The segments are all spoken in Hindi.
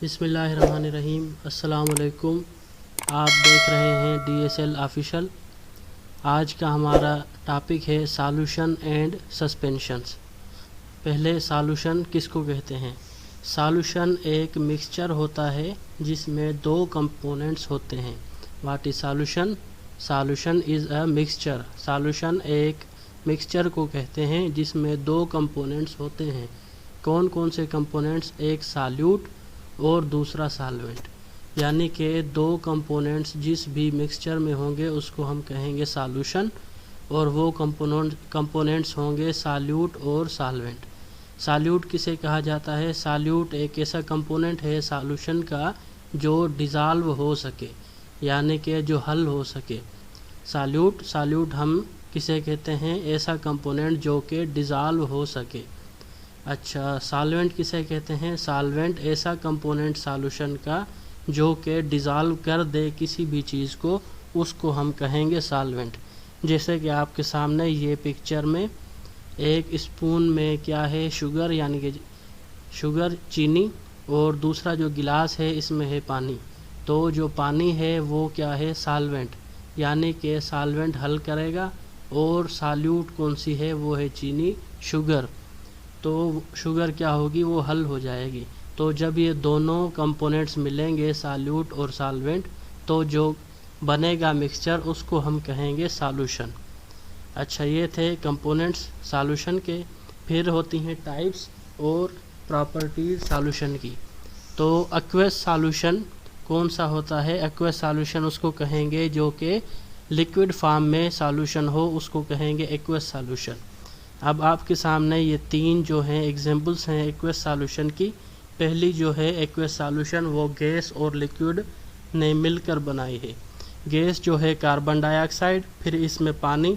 बिस्मिल्लाहिर्रहमानिर्रहीम। अस्सलाम वालेकुम। आप देख रहे हैं DSL ऑफिशियल। आज का हमारा टॉपिक है सॉल्यूशन एंड सस्पेंशंस। पहले सॉल्यूशन किसको कहते हैं? सॉल्यूशन एक मिक्सचर होता है जिसमें दो कंपोनेंट्स होते हैं। What is solution? Solution is a mixture. Solution एक मिक्सचर को कहते हैं जिसमें दो कंपोनेंट्स होते हैं। कौन कौन से कंपोनेंट्स? एक सॉल्यूट और दूसरा सॉल्वेंट। यानी कि दो कंपोनेंट्स जिस भी मिक्सचर में होंगे उसको हम कहेंगे सॉल्यूशन, और वो कंपोनेंट्स होंगे सॉल्यूट और सॉल्वेंट। सॉल्यूट किसे कहा जाता है? सॉल्यूट एक ऐसा कंपोनेंट है सॉल्यूशन का जो डिज़ाल्व हो सके, यानी कि जो हल हो सके। सॉल्यूट हम किसे कहते हैं? ऐसा कंपोनेंट जो कि डिज़ाल्व हो सके। अच्छा, सॉल्वेंट किसे कहते हैं? सॉल्वेंट ऐसा कंपोनेंट सॉल्यूशन का जो कि डिज़ाल्व कर दे किसी भी चीज़ को, उसको हम कहेंगे सॉल्वेंट। जैसे कि आपके सामने ये पिक्चर में एक स्पून में क्या है? शुगर, यानी कि शुगर चीनी, और दूसरा जो गिलास है इसमें है पानी। तो जो पानी है वो क्या है? सॉल्वेंट, यानी कि सॉल्वेंट हल करेगा। और सॉल्यूट कौन सी है? वो है चीनी, शुगर। तो शुगर क्या होगी? वो हल हो जाएगी। तो जब ये दोनों कंपोनेंट्स मिलेंगे सॉल्यूट और सॉल्वेंट, तो जो बनेगा मिक्सचर उसको हम कहेंगे सॉल्यूशन। अच्छा, ये थे कंपोनेंट्स सॉल्यूशन के। फिर होती हैं टाइप्स और प्रॉपर्टीज सॉल्यूशन की। तो एक्वस सॉल्यूशन कौन सा होता है? एक्वस सॉल्यूशन उसको कहेंगे जो कि लिक्विड फॉर्म में सॉल्यूशन हो, उसको कहेंगे एक्वस सॉल्यूशन। अब आपके सामने ये तीन जो हैं एग्जांपल्स हैं एक्वस सॉल्यूशन की। पहली जो है एक्वस सॉल्यूशन वो गैस और लिक्विड ने मिलकर बनाई है। गैस जो है कार्बन डाइऑक्साइड, फिर इसमें पानी।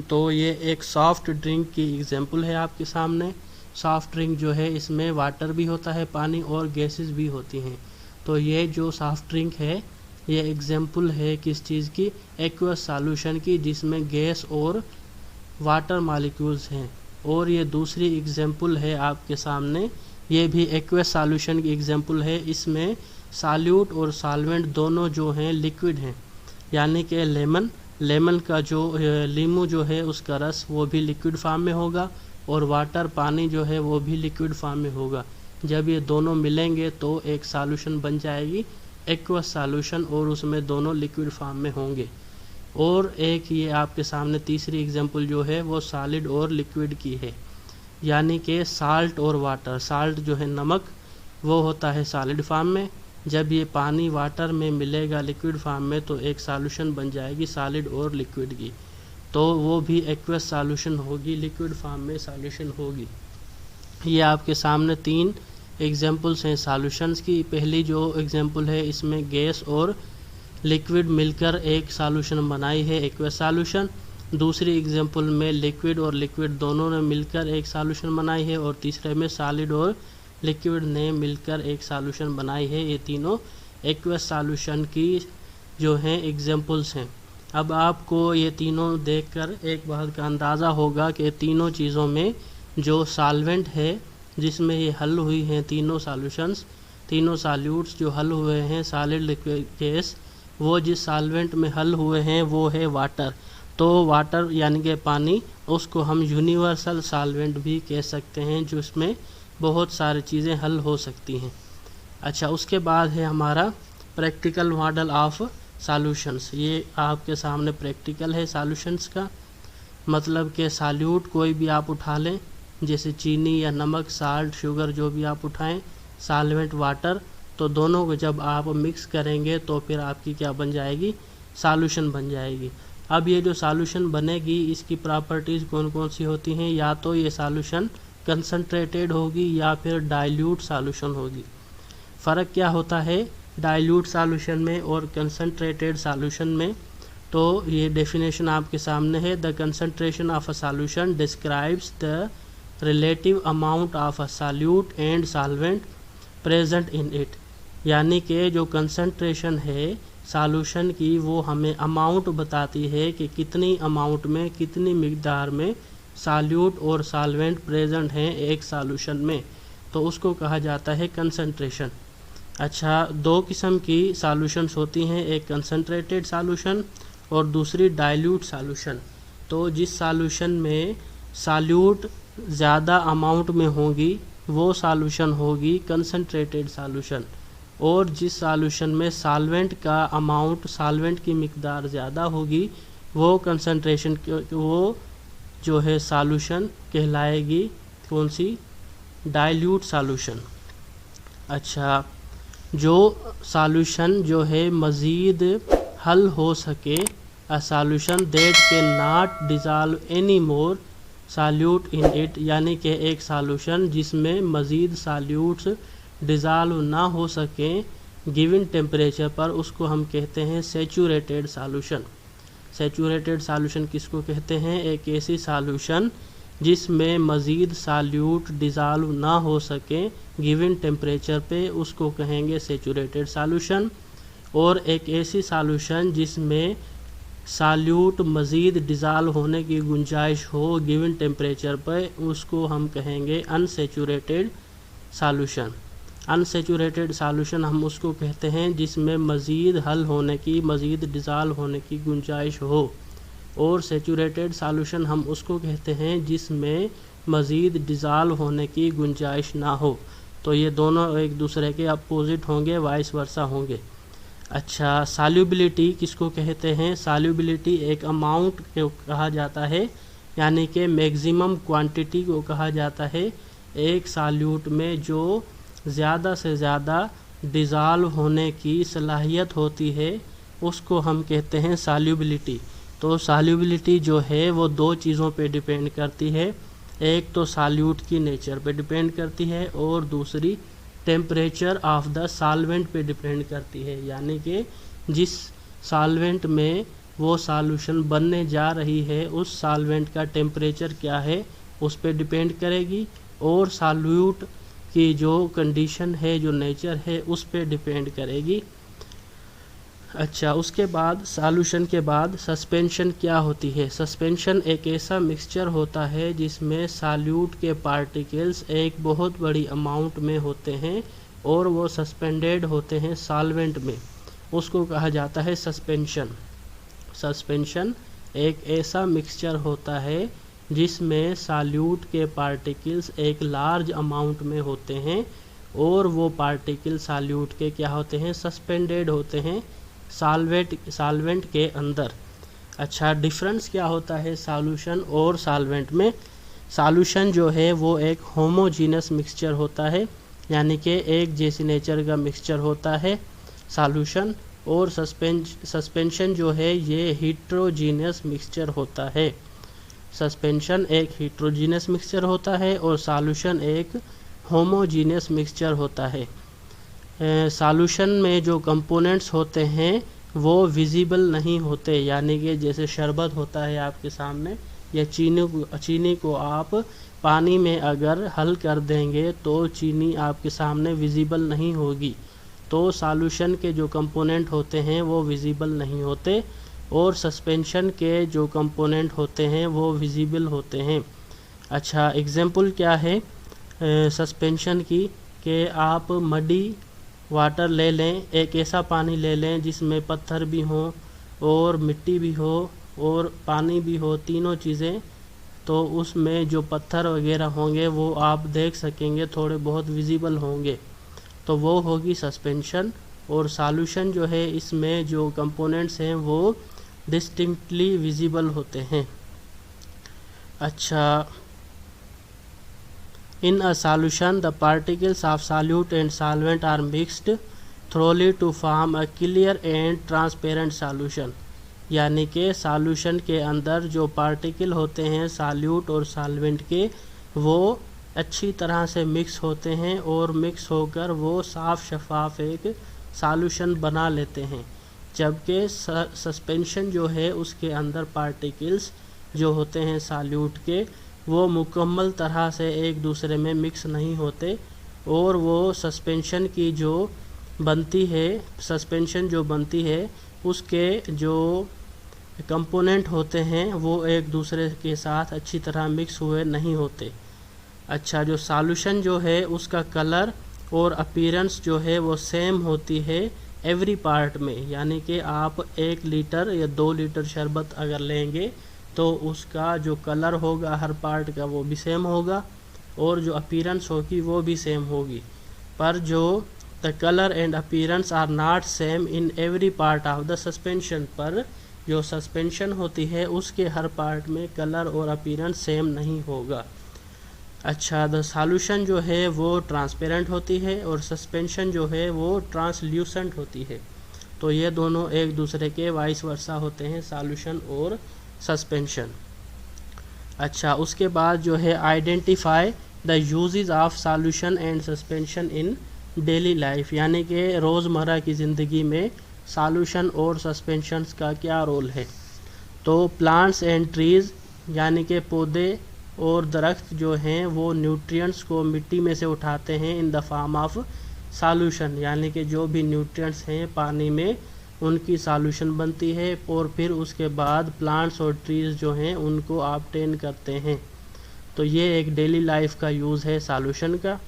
तो ये एक सॉफ्ट ड्रिंक की एग्जांपल है आपके सामने। सॉफ्ट ड्रिंक जो है इसमें वाटर भी होता है, पानी और गैसेस भी होती हैं। तो ये जो सॉफ्ट ड्रिंक है ये एग्जांपल है किस चीज़ की? एक्वस सॉल्यूशन की, जिसमें गैस और वाटर मॉलिक्यूल्स हैं। और ये दूसरी एग्जांपल है आपके सामने, ये भी एक्वस सॉल्यूशन की एग्जांपल है। इसमें सॉल्यूट और सॉल्वेंट दोनों जो हैं लिक्विड हैं, यानी कि लेमन का जो लीमू जो है उसका रस वो भी लिक्विड फॉर्म में होगा, और वाटर पानी जो है वो भी लिक्विड फॉर्म में होगा। जब ये दोनों मिलेंगे तो एक सॉल्यूशन बन जाएगी एक्वस सॉल्यूशन, और उसमें दोनों लिक्विड फॉर्म में होंगे। और एक ये आपके सामने तीसरी एग्जांपल जो है वो सॉलिड और लिक्विड की है, यानी कि साल्ट और वाटर। साल्ट जो है नमक, वो होता है सॉलिड फॉर्म में। जब ये पानी वाटर में मिलेगा लिक्विड फॉर्म में तो एक सॉल्यूशन बन जाएगी सॉलिड और लिक्विड की, तो वो भी एक्वस सॉल्यूशन होगी, लिक्विड फॉर्म में सॉल्यूशन होगी। ये आपके सामने तीन एग्जांपल्स हैं सॉल्यूशंस की। पहली जो एग्जांपल है इसमें गैस और लिक्विड मिलकर एक सॉल्यूशन बनाई है एक्वस सॉल्यूशन। दूसरी एग्जांपल में लिक्विड और लिक्विड दोनों ने मिलकर एक सॉल्यूशन बनाई है, और तीसरे में सॉलिड और लिक्विड ने मिलकर एक सॉल्यूशन बनाई है। ये तीनों एक्वस सॉल्यूशन की जो हैं एग्जांपल्स हैं। अब आपको ये तीनों देखकर एक बात का अंदाज़ा होगा कि तीनों चीज़ों में जो सॉल्वेंट है जिसमें ये हल हुई हैं तीनों सॉल्यूशंस, तीनों सॉल्यूट्स जो हल हुए हैं सॉलिड, लिक्विड, गैस, वो जिस सॉल्वेंट में हल हुए हैं वो है वाटर। तो वाटर यानी कि पानी, उसको हम यूनिवर्सल सॉल्वेंट भी कह सकते हैं, जिसमें बहुत सारी चीज़ें हल हो सकती हैं। अच्छा, उसके बाद है हमारा प्रैक्टिकल मॉडल ऑफ सॉल्यूशंस। ये आपके सामने प्रैक्टिकल है सॉल्यूशंस का, मतलब कि सॉल्यूट कोई भी आप उठा लें, जैसे चीनी या नमक, साल्ट, शुगर, जो भी आप उठाएं, सॉल्वेंट वाटर, तो दोनों को जब आप मिक्स करेंगे तो फिर आपकी क्या बन जाएगी? सॉल्यूशन बन जाएगी। अब ये जो सॉल्यूशन बनेगी इसकी प्रॉपर्टीज़ कौन कौन सी होती हैं? या तो ये सॉल्यूशन कंसनट्रेटेड होगी या फिर डाइल्यूट सॉल्यूशन होगी। फ़र्क क्या होता है डाइल्यूट सॉल्यूशन में और कंसनट्रेटेड सॉल्यूशन में? तो ये डेफिनेशन आपके सामने है। The concentration of a solution describes the relative amount of a solute and solvent present in it. यानी कि जो कंसंट्रेशन है सॉल्यूशन की वो हमें अमाउंट बताती है कि कितनी अमाउंट में, कितनी मिकदार में सॉल्यूट और सॉल्वेंट प्रेजेंट हैं एक सॉल्यूशन में, तो उसको कहा जाता है कंसंट्रेशन। अच्छा, दो किस्म की सॉल्यूशंस होती हैं, एक कंसंट्रेटेड सॉल्यूशन और दूसरी डाइल्यूट सॉल्यूशन। तो जिस सॉल्यूशन में सॉल्यूट ज़्यादा अमाउंट में होगी वो सॉल्यूशन होगी कंसंट्रेटेड सॉल्यूशन, और जिस सॉल्यूशन में सॉल्वेंट की मिकदार ज़्यादा होगी वो कंसंट्रेशन वो जो है सॉल्यूशन कहलाएगी कौन सी, डाइल्यूट सॉल्यूशन। अच्छा, जो सॉल्यूशन जो है मज़ीद हल हो सके, a solution that can not dissolve any more solute in it, यानी कि एक सॉल्यूशन जिसमें मज़ीद सॉल्यूट्स डिज़ॉल्व ना हो सकें गिवन टेम्परेचर पर, उसको हम कहते हैं सैचुरेटेड सॉल्यूशन। सैचुरेटेड सॉल्यूशन किसको कहते हैं, एक ऐसी सॉल्यूशन जिसमें मज़ीद सॉल्यूट डिज़ॉल्व ना हो सके गिवन टेम्परेचर पे, उसको कहेंगे सैचुरेटेड सॉल्यूशन। और एक ऐसी सॉल्यूशन जिसमें सॉल्यूट मज़ीद डिज़ॉल्व होने की गुंजाइश हो गिवन टेम्परेचर पर, उसको हम कहेंगे अनसैचुरेटेड सॉल्यूशन। अनसैचुरेटेड सॉल्यूशन हम उसको कहते हैं जिसमें मज़ीद हल होने की, मज़ीद डिज़ॉल्व होने की गुंजाइश हो, और सैचुरेटेड सॉल्यूशन हम उसको कहते हैं जिसमें मज़ीद डिज़ॉल्व होने की गुंजाइश ना हो। तो ये दोनों एक दूसरे के अपोजिट होंगे, वाइस वर्सा होंगे। अच्छा, सॉल्युबिलिटी किसको कहते हैं, सॉल्युबिलिटी एक अमाउंट को कहा जाता है, यानी कि मैक्सिमम क्वांटिटी को कहा जाता है एक सॉल्यूट में जो ज़्यादा से ज़्यादा डिज़ॉल्व होने की सलाहियत होती है, उसको हम कहते हैं सॉल्युबिलिटी। तो सॉल्युबिलिटी जो है वो दो चीज़ों पे डिपेंड करती है, एक तो सॉल्यूट की नेचर पे डिपेंड करती है और दूसरी टेम्परेचर ऑफ द सॉल्वेंट पे डिपेंड करती है, यानी कि जिस सॉल्वेंट में वो सॉल्यूशन बनने जा रही है उस सॉल्वेंट का टेम्परेचर क्या है उस पे डिपेंड करेगी, और सॉल्यूट की जो कंडीशन है, जो नेचर है, उस पे डिपेंड करेगी। अच्छा, उसके बाद सॉल्यूशन के बाद सस्पेंशन क्या होती है। सस्पेंशन एक ऐसा मिक्सचर होता है जिसमें सॉल्यूट के पार्टिकल्स एक बहुत बड़ी अमाउंट में होते हैं और वो सस्पेंडेड होते हैं सॉल्वेंट में, उसको कहा जाता है सस्पेंशन। सस्पेंशन एक ऐसा मिक्सचर होता है जिसमें सॉल्यूट के पार्टिकल्स एक लार्ज अमाउंट में होते हैं और वो पार्टिकल सॉल्यूट के क्या होते हैं, सस्पेंडेड होते हैं सॉल्वेंट के अंदर। अच्छा, डिफरेंस क्या होता है सॉल्यूशन और सॉल्वेंट में। सॉल्यूशन जो है वो एक होमोजीनस मिक्सचर होता है, यानी कि एक जैसी नेचर का मिक्सचर होता है सॉल्यूशन, और सस्पेंशन जो है ये हीट्रोजीनियस मिक्सचर होता है। सस्पेंशन एक हीट्रोजीनियस मिक्सचर होता है और सॉल्यूशन एक होमोजीनियस मिक्सचर होता है। सॉल्यूशन में जो कंपोनेंट्स होते हैं वो विजिबल नहीं होते, यानी कि जैसे शरबत होता है आपके सामने, या चीनी को आप पानी में अगर हल कर देंगे तो चीनी आपके सामने विजिबल नहीं होगी। तो सॉल्यूशन के जो कंपोनेंट होते हैं वो विजिबल नहीं होते और सस्पेंशन के जो कंपोनेंट होते हैं वो विजिबल होते हैं। अच्छा, एग्जांपल क्या है सस्पेंशन की, कि आप मडी वाटर ले लें, एक ऐसा पानी ले लें जिसमें पत्थर भी हो और मिट्टी भी हो और पानी भी हो, तीनों चीज़ें, तो उसमें जो पत्थर वगैरह होंगे वो आप देख सकेंगे, थोड़े बहुत विजिबल होंगे, तो वो होगी सस्पेंशन। और सॉल्यूशन जो है इसमें जो कंपोनेंट्स हैं वो डिस्टिंक्टली विजिबल होते हैं। अच्छा, in a solution the particles of solute and solvent are mixed thoroughly to form a clear and transparent solution, यानी कि सॉल्यूशन के अंदर जो पार्टिकल होते हैं सॉल्यूट और सॉल्वेंट के वो अच्छी तरह से मिक्स होते हैं और मिक्स होकर वो साफ शफाफ एक सॉल्यूशन बना लेते हैं, जबकि सस्पेंशन जो है उसके अंदर पार्टिकल्स जो होते हैं सॉल्यूट के वो मुकम्मल तरह से एक दूसरे में मिक्स नहीं होते और वो सस्पेंशन जो बनती है उसके जो कंपोनेंट होते हैं वो एक दूसरे के साथ अच्छी तरह मिक्स हुए नहीं होते। अच्छा, जो सॉल्यूशन जो है उसका कलर और अपीयरेंस जो है वो सेम होती है एवरी पार्ट में, यानी कि आप 1 लीटर या 2 लीटर शरबत अगर लेंगे तो उसका जो कलर होगा हर पार्ट का वो भी सेम होगा और जो अपीयरेंस होगी वो भी सेम होगी। पर जो the colour and appearance are not same in every part of the suspension, पर जो सस्पेंशन होती है उसके हर पार्ट में कलर और अपीयरेंस सेम नहीं होगा। अच्छा, द सॉल्यूशन जो है वो ट्रांसपेरेंट होती है और सस्पेंशन जो है वो ट्रांसल्यूसेंट होती है। तो ये दोनों एक दूसरे के वाइस वर्सा होते हैं, सॉल्यूशन और सस्पेंशन। अच्छा, उसके बाद जो है identify the uses of solution and suspension in daily life, यानी कि रोज़मर्रा की ज़िंदगी में सॉल्यूशन और सस्पेंशंस का क्या रोल है। तो प्लांट्स एंड ट्रीज़, यानी कि पौधे और दरख्त जो हैं वो न्यूट्रिएंट्स को मिट्टी में से उठाते हैं in the form of solution, यानी कि जो भी न्यूट्रिएंट्स हैं पानी में उनकी सॉल्यूशन बनती है और फिर उसके बाद प्लांट्स और ट्रीज़ जो हैं उनको ऑब्टेन करते हैं। तो ये एक डेली लाइफ का यूज़ है सॉल्यूशन का।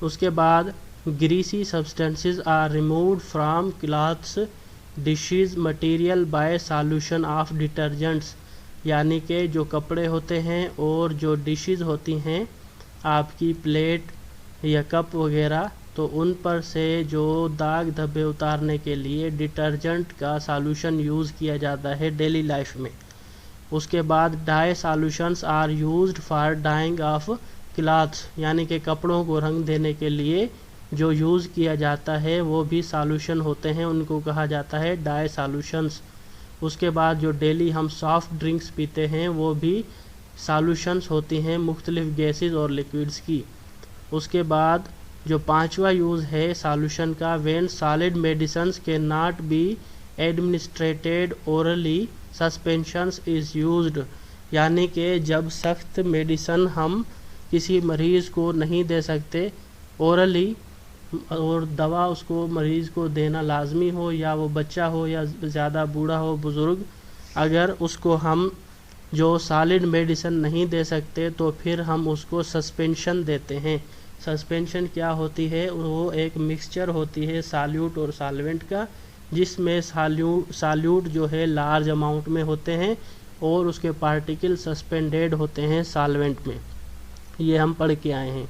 उसके बाद greasy substances are removed from clothes dishes material by solution of detergents, यानी कि जो कपड़े होते हैं और जो डिशेस होती हैं आपकी प्लेट या कप वगैरह, तो उन पर से जो दाग धब्बे उतारने के लिए डिटर्जेंट का सॉल्यूशन यूज़ किया जाता है डेली लाइफ में। उसके बाद dye solutions are used for dyeing of clothes, यानी कि कपड़ों को रंग देने के लिए जो यूज़ किया जाता है वो भी सॉल्यूशन होते हैं, उनको कहा जाता है डाई सॉल्यूशंस। उसके बाद जो डेली हम सॉफ्ट ड्रिंक्स पीते हैं वो भी सॉल्यूशंस होती हैं मुख्तलिफ गैसेस और लिक्विड्स की। उसके बाद जो 5वां यूज़ है सॉल्यूशन का, व्हेन सॉलिड मेडिसिन्स के not be administrated orally suspensions is used, यानी कि जब सख्त मेडिसन हम किसी मरीज़ को नहीं दे सकते ओरली, और दवा उसको मरीज़ को देना लाजमी हो, या वो बच्चा हो या ज़्यादा बूढ़ा हो बुज़ुर्ग, अगर उसको हम जो सॉलिड मेडिसिन नहीं दे सकते तो फिर हम उसको सस्पेंशन देते हैं। सस्पेंशन क्या होती है, वो एक मिक्सचर होती है सॉल्यूट और सॉल्वेंट का, जिसमें सॉल्यूट जो है लार्ज अमाउंट में होते हैं और उसके पार्टिकल सस्पेंडेड होते हैं सॉल्वेंट में। ये हम पढ़ के आए हैं।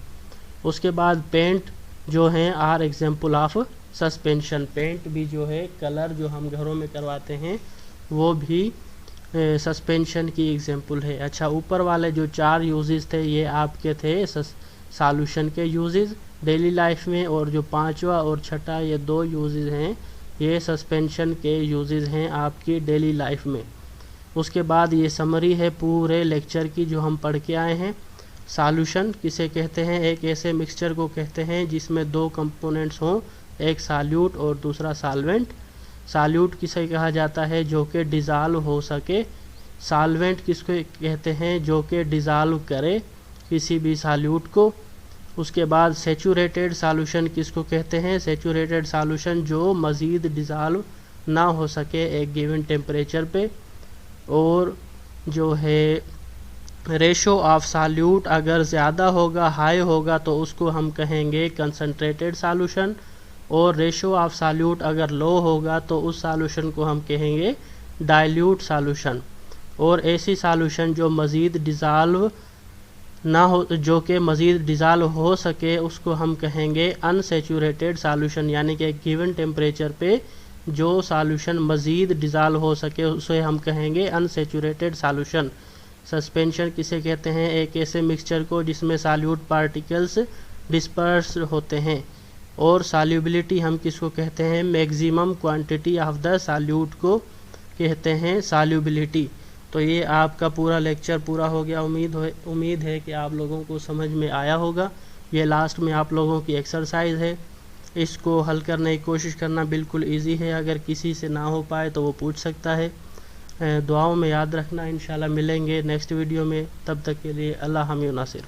उसके बाद पेंट जो हैं are example of suspension, paint भी जो है कलर जो हम घरों में करवाते हैं वो भी सस्पेंशन की एग्जाम्पल है। अच्छा, ऊपर वाले जो 4 यूजेस थे ये आपके थे सॉल्यूशन के यूजेस डेली लाइफ में, और जो 5वां और 6ठा ये 2 यूजेस हैं ये सस्पेंशन के यूजेस हैं आपकी डेली लाइफ में। उसके बाद ये समरी है पूरे लेक्चर की जो हम पढ़ के आए हैं। सॉल्यूशन किसे कहते हैं, एक ऐसे मिक्सचर को कहते हैं जिसमें 2 कंपोनेंट्स हों, एक सॉल्यूट और दूसरा सॉल्वेंट। सॉल्यूट किसे कहा जाता है, जो कि डिज़ाल्व हो सके। सॉल्वेंट किसको कहते हैं, जो कि डिज़ाल्व करे किसी भी सॉल्यूट को। उसके बाद सेचूरेटेड सॉल्यूशन किसको कहते हैं, सेचूरेटेड सॉल्यूशन जो मज़ीद डिज़ाल्व ना हो सके एक गिवन टेम्परेचर पे। और जो है रेशो ऑफ सॉल्यूट अगर ज़्यादा होगा, हाई होगा, तो उसको हम कहेंगे कंसनट्रेटेड सॉल्यूशन, और रेशो ऑफ सॉल्यूट अगर लो होगा तो उस सॉल्यूशन को हम कहेंगे डाइल्यूट सॉल्यूशन। और ऐसी सॉल्यूशन जो मज़ीद डिज़ाल्व ना हो, जो कि मज़ीद डिज़ाल्व हो सके, उसको हम कहेंगे अनसेचूरेटेड सॉल्यूशन, यानी कि गिवन टेम्परेचर पे जो सॉल्यूशन मज़ीद डिज़ाल्व हो सके उसे हम कहेंगे अनसेचूरेटेड सॉल्यूशन। सस्पेंशन किसे कहते हैं, एक ऐसे मिक्सचर को जिसमें सॉल्यूट पार्टिकल्स डिस्पर्स होते हैं। और सॉल्युबिलिटी हम किसको कहते हैं, maximum quantity of the solute को कहते हैं सॉल्युबिलिटी। तो ये आपका पूरा लेक्चर पूरा हो गया। उम्मीद है कि आप लोगों को समझ में आया होगा। ये लास्ट में आप लोगों की एक्सरसाइज है, इसको हल करने की कोशिश करना बिल्कुल इजी है। अगर किसी से ना हो पाए तो वो पूछ सकता है। दुआओं में याद रखना। इंशाल्लाह मिलेंगे नेक्स्ट वीडियो में, तब तक के लिए अल्लाह हामी नासिर।